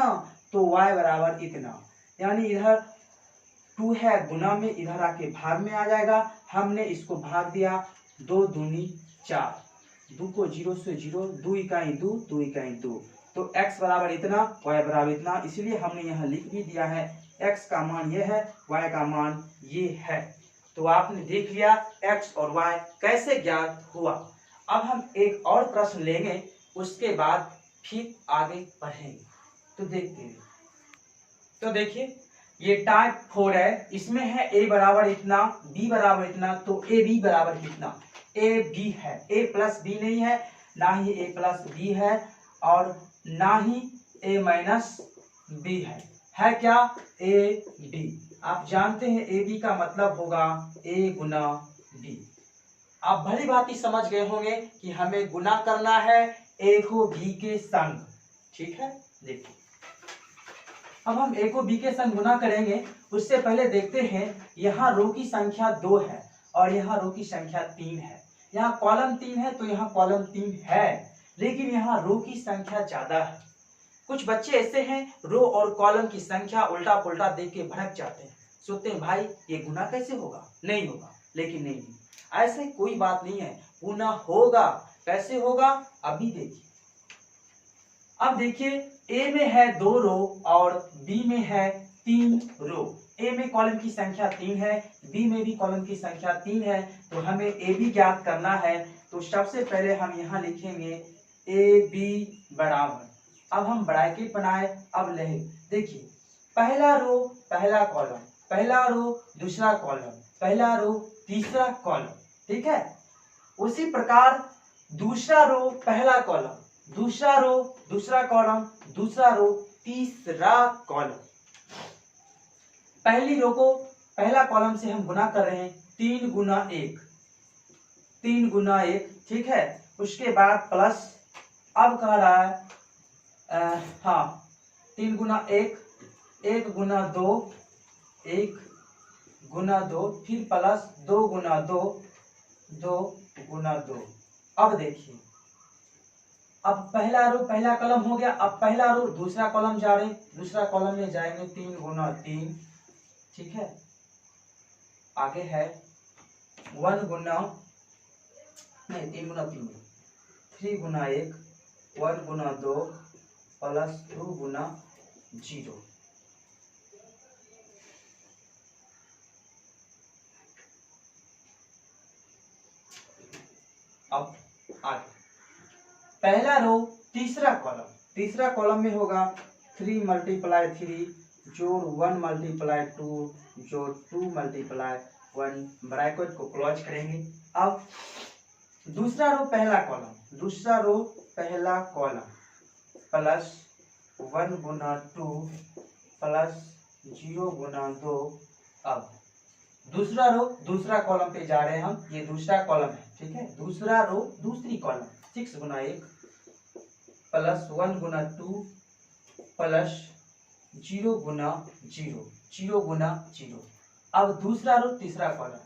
तो y बराबर इतना, यानी इधर 2 है गुना में, इधर आके भाग में आ जाएगा। हमने इसको भाग दिया, 2 दूनी 4, 2 को 0 से 0, 2 इकाई 2, 2 इकाई 2, तो x बराबर इतना y बराबर इतना, इसलिए हमने यहाँ लिख भी दिया है x का मान ये है, y का मान ये है। तो आपने देख लिया x और y कैसे ज्ञात हुआ। अब हम एक और प्रश्न लेंगे, उसके बाद फिर आगे बढ़ेंगे। तो देखते हैं। तो देखिए ये टाइप 4 है, इसमें है a बराबर इतना, b बराबर इतना, तो a b बराबर कितना, a b है, a प्लस b नहीं है, ना ही a प्लस b है और ना ही a माइनस b है क्या, a b। आप जानते हैं a b का मतलब होगा a गुना b। आप भली भांति समझ गए होंगे कि हमें गुना करना है a को b के संग, ठीक है। देखिए अब हम a को b के संग गुना करेंगे, उससे पहले देखते हैं यहाँ रो की संख्या 2 है और यहाँ रो की संख्या 3 है। यहाँ कॉलम 3 है तो यहाँ कॉलम 3 है, लेकिन यहाँ रो की संख्या ज्यादा है। कुछ बच्चे ऐसे हैं रो और कॉलम की संख्या उल्टा पुल्टा देख के भड़क जाते हैं, सोचते हैं भाई ये गुना कैसे होगा, नहीं होगा। लेकिन नहीं, ऐसे कोई बात नहीं है, गुना होगा। कैसे होगा अभी देखिए। अब देखिए a में है 2 रो और b में है 3 रो। a में कॉलम की संख्या 3 है, b में भी कॉलम की संख्या 3 है, तो हमें a b ज्ञात करना है। तो सबसे पहले हम यहाँ लिखेंगे a b बराबर, अब हम ब्रैकेट बनाए, अब ले देखिए पहला रो पहला कॉलम, पहला रो दूसरा कॉलम, पहला रो तीसरा कॉलम, ठीक है। उसी प्रकार दूसरा रो पहला कॉलम, दूसरा रो दूसरा कॉलम, दूसरा रो तीसरा कॉलम। पहली रो को पहला कॉलम से हम गुना कर रहे हैं, 3 गुना 1, 3 गुना 1, ठीक है। उसके बाद प्लस, अब कह रहा है हाँ 3 गुना 1, 1 गुना 2, 1 गुना 2, फिर प्लस 2 गुना 2, 2 गुना 2। अब देखिए अब पहला रो पहला कॉलम हो गया, अब पहला रो दूसरा कॉलम जा रहे, दूसरा कॉलम में जाएंगे 3 गुना 3, ठीक है। आगे है 1 गुना नहीं 3 गुना 3, 3 गुना 1, 1 गुना 2 प्लस 2 गुना 0। अब आगे पहला रो तीसरा कॉलम, तीसरा कॉलम में होगा 3 मल्टीप्लाई 3 जोड़ 1 मल्टीप्लाई 2 जोड़ 2 मल्टीप्लाई 1, ब्रैकेट को क्लोज करेंगे। अब दूसरा रो पहला कॉलम, दूसरा रो पहला कॉलम प्लस 1 गुना 2 प्लस 0 गुना 2। अब दूसरा रो दूसरा कॉलम पे जा रहे हैं हम, ये दूसरा कॉलम है, ठीक है। दूसरा रो दूसरी कॉलम 6 गुना 1 प्लस 1 गुना 2 प्लस 0 गुना 0, 0 गुना 0। अब दूसरा रो तीसरा कॉलम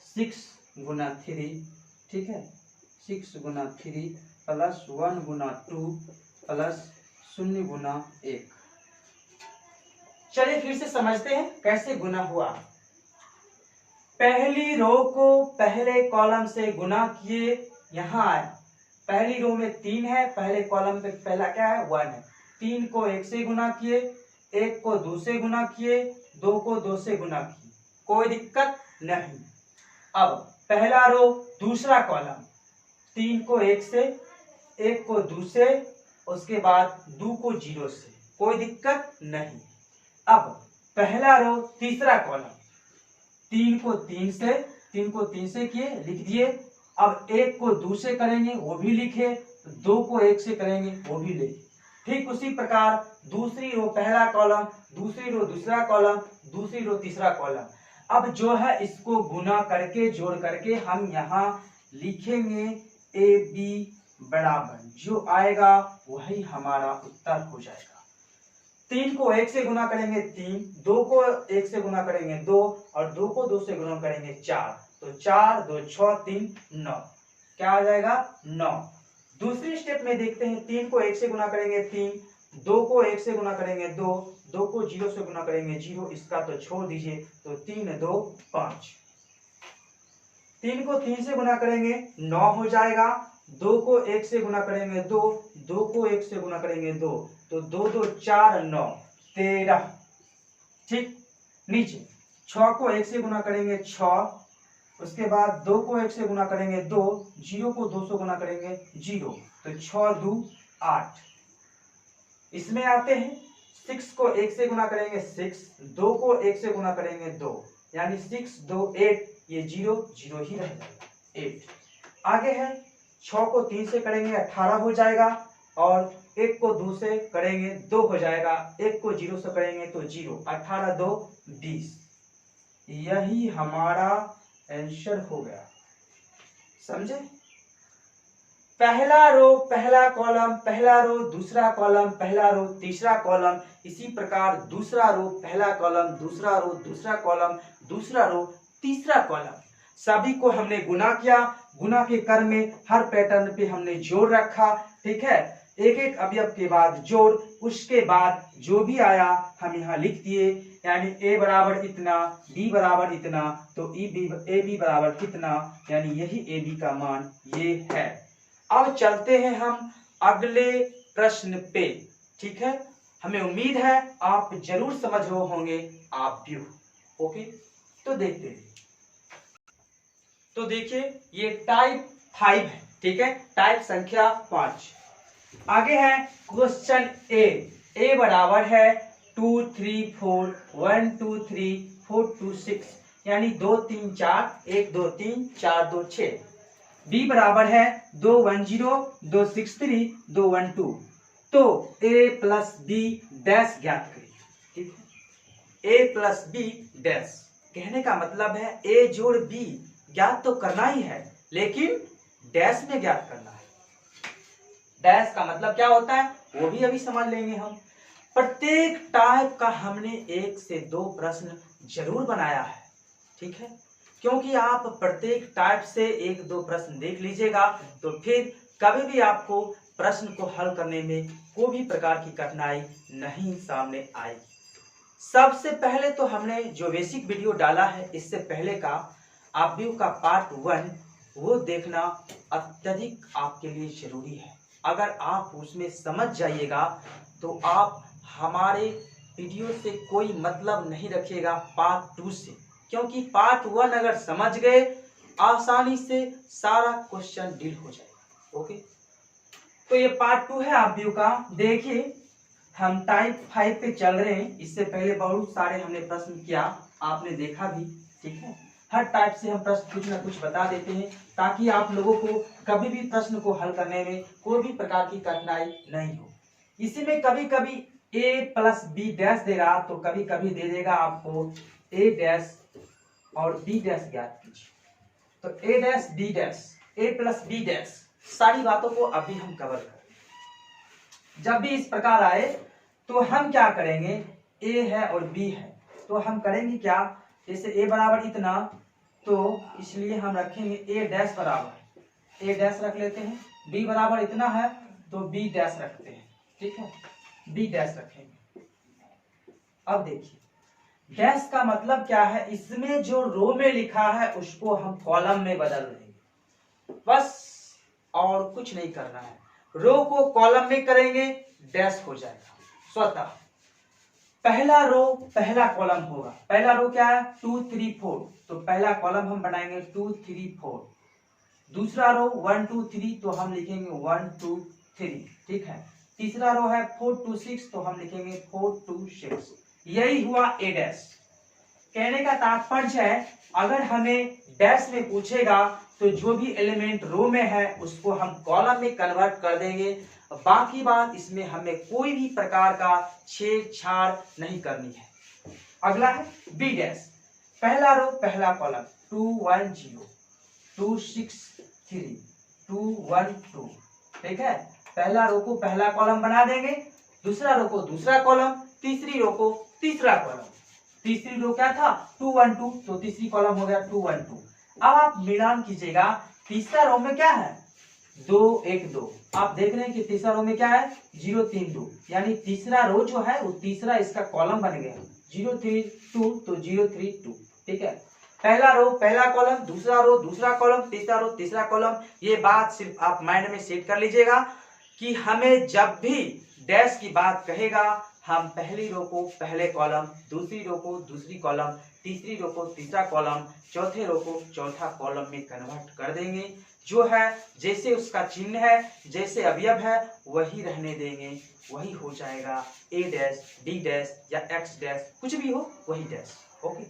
6 गुना 3, ठीक है, 6 गुना 3 प्लस 1 गुना 2 प्लस 0 गुना 1। चलिए फिर से समझते हैं कैसे गुना हुआ। पहली रो को पहले कॉलम से गुना किए, यहाँ आया, पहली रो में 3 है, पहले कॉलम पे पहला क्या है 1 है, 3 को 1 से गुना किए, 1 को 2 से गुना किए, 2 को 2 से गुना किए, कोई दिक्कत नहीं। अब पहला रो दूसरा कॉलम, 3 को 1 से, 1 को 2 से, उसके बाद 2 को 0 से, कोई दिक्कत नहीं। अब पहला रो तीसरा कॉलम, 3 को 3 से किए, लिख दिए। अब 1 को 2 से करेंगे, वो भी लिखे। 2 को 1 से करेंगे, वो भी लिखे। ठीक उसी प्रकार दूसरी रो पहला कॉलम, दूसरी रो दूसरा कॉलम, दूसरी रो तीसरा कॉलम। अब जो है इसको गुना करके जोड़ करके हम यहाँ लिखेंगे ए बी बराबर, जो आएगा वही हमारा उत्तर हो जाएगा। 3 को 1 से गुना करेंगे 3, 2 को 1 से गुना करेंगे 2, और 2 को 2 से गुना करेंगे 4, तो 4 2 6 3 9, क्या आ जाएगा 9। दूसरी स्टेप में देखते हैं, 3 को 1 से गुना करेंगे 3, 2 को 1 से गुना करेंगे 2, 2 को 0 से गुना करेंगे 0, इसका तो छोड़ दीजिए, तो 3 2 5। 3 को 3 से गुना करेंगे 9 हो जाएगा। 2 को 1 से गुना करेंगे 2, 2 को 1 से गुना करेंगे 2, तो 2 2 4 9 13। ठीक, नीचे 6 को 1 से गुना करेंगे 6, उसके बाद 2 को 1 से गुना करेंगे 2, 0 को 2 से गुना करेंगे 0, तो 6 2 8। इसमें आते हैं, 6 को 1 से गुना करेंगे 6, 2 को 1 से गुना करेंगे 2, यानी 6 2 8, ये 0 0 ही रह जाएगा 8। आगे है 6 को 3 से करेंगे 18 हो जाएगा, और 1 को 2 से करेंगे 2 हो जाएगा, 1 को 0 से करेंगे तो 0, 18 2 20। यही हमारा आंसर हो गया, समझे। पहला रो पहला कॉलम, पहला रो दूसरा कॉलम, पहला रो तीसरा कॉलम, इसी प्रकार दूसरा रो पहला कॉलम, दूसरा रो दूसरा कॉलम, दूसरा रो तीसरा कॉलम, सभी को हमने गुना किया। गुना के क्रम में हर पैटर्न पे हमने जोड़ रखा। ठीक है, एक एक अवयव के बाद जोड़, उसके बाद जो भी आया हम यहाँ लिख दिए, यानी a बराबर इतना, b बराबर इतना, तो ए बी बराबर कितना, यानी यही ए बी का मान ये है। अब चलते हैं हम अगले प्रश्न पे। ठीक है, हमें उम्मीद है आप जरूर समझ रहे होंगे, आप भी हो। ओके, तो देखते हैं। तो देखिए ये टाइप 5 है। ठीक है, टाइप संख्या 5। आगे है क्वेश्चन ए बराबर है 2 3 4 1 2 3 4 2 6, यानी 2 3 4 1 2 3 4 2 6। बी बराबर है 2 1 0 2 6 3 2 1 2। तो ए प्लस बी डैश ज्ञात करिए। ठीक है, ए प्लस बी डैश, कहने का मतलब है ए जोड़ बी ज्ञात तो करना ही है, लेकिन डैश में ज्ञात करना है। डैश का मतलब क्या होता है वो भी अभी समझ लेंगे हम। प्रत्येक टाइप का हमने 1 से 2 प्रश्न जरूर बनाया है। ठीक है, क्योंकि आप प्रत्येक टाइप से 1-2 प्रश्न देख लीजिएगा, तो फिर कभी भी आपको प्रश्न को हल करने में कोई भी प्रकार की कठिनाई नहीं सामने आएगी। सबसे पहले तो हमने जो बेसिक वीडियो डाला है, इससे पहले का अवयव का पार्ट 1, वो देखना अत्यधिक आपके लिए जरूरी है। अगर आप उसमें समझ जाइएगा तो आप हमारे वीडियो से कोई मतलब नहीं रखिएगा पार्ट 2 से, क्योंकि पार्ट 1 अगर समझ गए आसानी से सारा क्वेश्चन डील हो जाएगा। ओके, तो ये पार्ट 2 है अवयव का। देखिए हम टाइप 5 पे चल रहे हैं। इससे पहले बहुत सारे हमने प्रश्न किया, आपने देखा भी। ठीक है, हर टाइप से हम प्रश्न कुछ ना कुछ बता देते हैं, ताकि आप लोगों को कभी भी प्रश्न को हल करने में कोई भी प्रकार की कठिनाई नहीं हो। इसी में कभी कभी a प्लस बी डैश देगा, तो कभी कभी दे देगा आपको a डैश और b डैश ज्ञात कीजिए। तो a dash b dash, a plus b dash, सारी बातों को अभी हम कवर करेंगे। जब भी इस प्रकार आए तो हम क्या करेंगे, a है और b है, तो हम करेंगे क्या, जैसे a बराबर इतना, तो इसलिए हम रखेंगे a डैश बराबर, a डैश रख लेते हैं। b बराबर इतना है तो b डैश रखते हैं। ठीक है, b डैश रखेंगे। अब देखिए डैश का मतलब क्या है, इसमें जो रो में लिखा है उसको हम कॉलम में बदल देंगे, बस और कुछ नहीं करना है। रो को कॉलम में करेंगे, डैश हो जाएगा स्वतः। पहला रो पहला कॉलम होगा। पहला रो क्या है 2 3 4, तो पहला कॉलम हम बनाएंगे 2 3 4। दूसरा रो 1 2 3, तो हम लिखेंगे 1 2 3। ठीक है, तीसरा रो है 4 to 6, तो हम लिखेंगे 4 to 6। यही हुआ ए डैश। कहने का तात्पर्य है अगर हमें डैश में पूछेगा तो जो भी एलिमेंट रो में है उसको हम कॉलम में कन्वर्ट कर देंगे। बाकी बात इसमें हमें कोई भी प्रकार का छेड़छाड़ नहीं करनी है। अगला है बी डैश। पहला रो पहला कॉलम 2 1 0 2 6 3 2 1 2, ठीक है। पहला रो को पहला कॉलम बना देंगे, दूसरा रो को दूसरा कॉलम, तीसरी रो को तीसरा कॉलम। तीसरी रो क्या था 2 1 2, तो तीसरी कॉलम हो गया 2 1 2। अब आप मिलान कीजिएगा, तीसरा रो में क्या है 2 1 2। आप देख रहे हैं कि तीसरा रो में क्या है 0 3 2, यानी तीसरा रो जो है वो तीसरा इसका कॉलम बन गया 0 3 2, तो 0 3 2, ठीक है। पहला रो पहला कॉलम, दूसरा रो दूसरा कॉलम, तीसरा रो तीसरा कॉलम। ये बात सिर्फ आप माइंड में सेट कर लीजिएगा कि हमें जब भी डैश की बात कहेगा हम पहली रो को पहले कॉलम, दूसरी रो को दूसरी कॉलम, तीसरी रो को तीसरा कॉलम, चौथे रो को चौथा कॉलम में कन्वर्ट कर देंगे। जो है जैसे उसका चिन्ह है, जैसे अवयव है वही रहने देंगे, वही हो जाएगा ए डैश, डी डैश या एक्स डैश, कुछ भी हो वही डैश। ओके।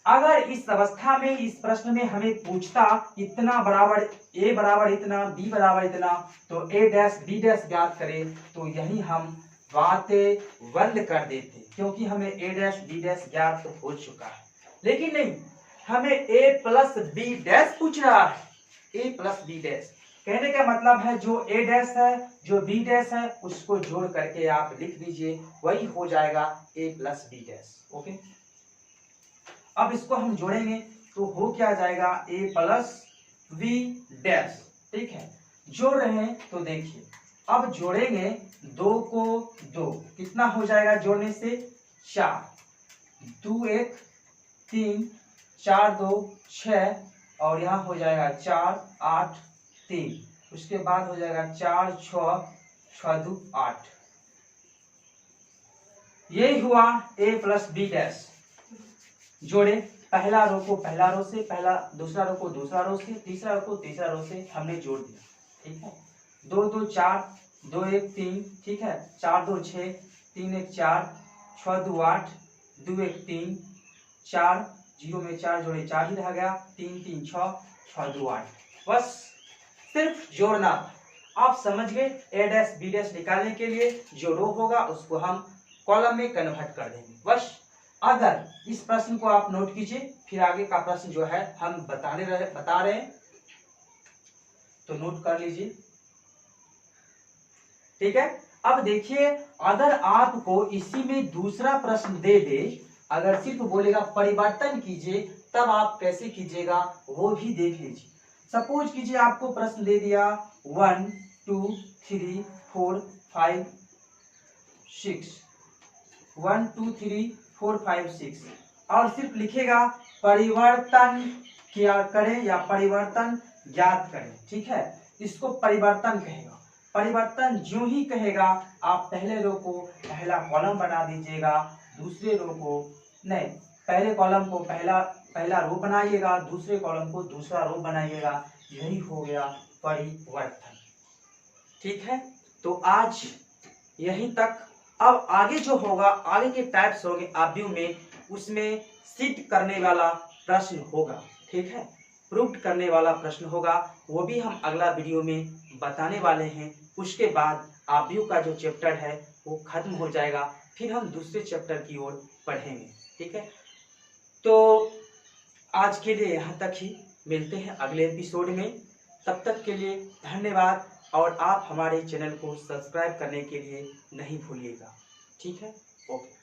अगर इस अवस्था में इस प्रश्न में हमें पूछता इतना बराबर ए बराबर इतना, बी बराबर इतना, तो ए डैश डी डैश ज्ञात करें, तो यही हम बातें बंद कर देते, क्योंकि हमें ए डैश डी डैश ज्ञात तो हो चुका है। लेकिन नहीं, हमें ए प्लस बी डैश पूछ रहा है, ए प्लस बी डैश। कहने का मतलब है जो ए डैश है जो बी डैश है उसको जोड़ करके आप लिख दीजिए, वही हो जाएगा ए प्लस बी डैश। ओके। अब इसको हम जोड़ेंगे तो हो क्या जाएगा ए प्लस बी डैश, ठीक है। जोड़ रहे हैं तो देखिए, अब जोड़ेंगे 2 को 2, कितना हो जाएगा जोड़ने से 4, 2 1 3, 4 2 6, और यहाँ हो जाएगा 4 8 3, उसके बाद हो जाएगा 4 6 6 2 8। यही हुआ ए प्लस बी डैश। जोड़े पहला रो को पहला रो से, पहला दूसरा रो को दूसरा रो से, तीसरा रो को तीसरा रो से हमने जोड़ दिया, ठीक है। 2 2 4 2 1 3, ठीक है। 4 2 6 3 1 4 6 2 8 2 1 3 4, 0 में 4 जोड़े 4 ही रह गया, 3 3 6 6 2 8। बस सिर्फ जोड़ना। आप समझ गए। ए डैश बी डैश निकालने के लिए जो रो होगा उसको हम कॉलम में कन्वर्ट कर देंगे, बस। अगर इस प्रश्न को आप नोट कीजिए, फिर आगे का प्रश्न जो है हम बता रहे हैं, तो नोट कर लीजिए, ठीक है। अब देखिए, अगर आपको इसी में दूसरा प्रश्न दे दे, अगर सिर्फ बोलेगा परिवर्तन कीजिए, तब आप कैसे कीजिएगा वो भी देख लीजिए। सपोज कीजिए आपको प्रश्न दे दिया 1 2 3 4 5 6, 1 2 3 4 5 6, और सिर्फ लिखेगा परिवर्तन क्या करें या परिवर्तन ज्ञात करें, ठीक है। इसको परिवर्तन कहेगा। परिवर्तन जो ही कहेगा आप पहले रो को पहला कॉलम बना दीजिएगा, दूसरे रो को नहीं, पहले कॉलम को पहला रो बनाइएगा, दूसरे कॉलम को दूसरा रो बनाइएगा, यही हो गया परिवर्तन, ठीक है। तो आज यहीं तक। अब आगे जो होगा, आगे के टाइप्स होंगे अवयव में, उसमें सिद्ध करने वाला प्रश्न होगा, ठीक है। प्रूव करने वाला प्रश्न होगा, वो भी हम अगला वीडियो में बताने वाले हैं। उसके बाद अवयव का जो चैप्टर है वो खत्म हो जाएगा, फिर हम दूसरे चैप्टर की ओर पढ़ेंगे, ठीक है। तो आज के लिए यहाँ तक ही, मिलते हैं अगले एपिसोड में। तब तक के लिए धन्यवाद, और आप हमारे चैनल को सब्सक्राइब करने के लिए नहीं भूलिएगा, ठीक है। ओके।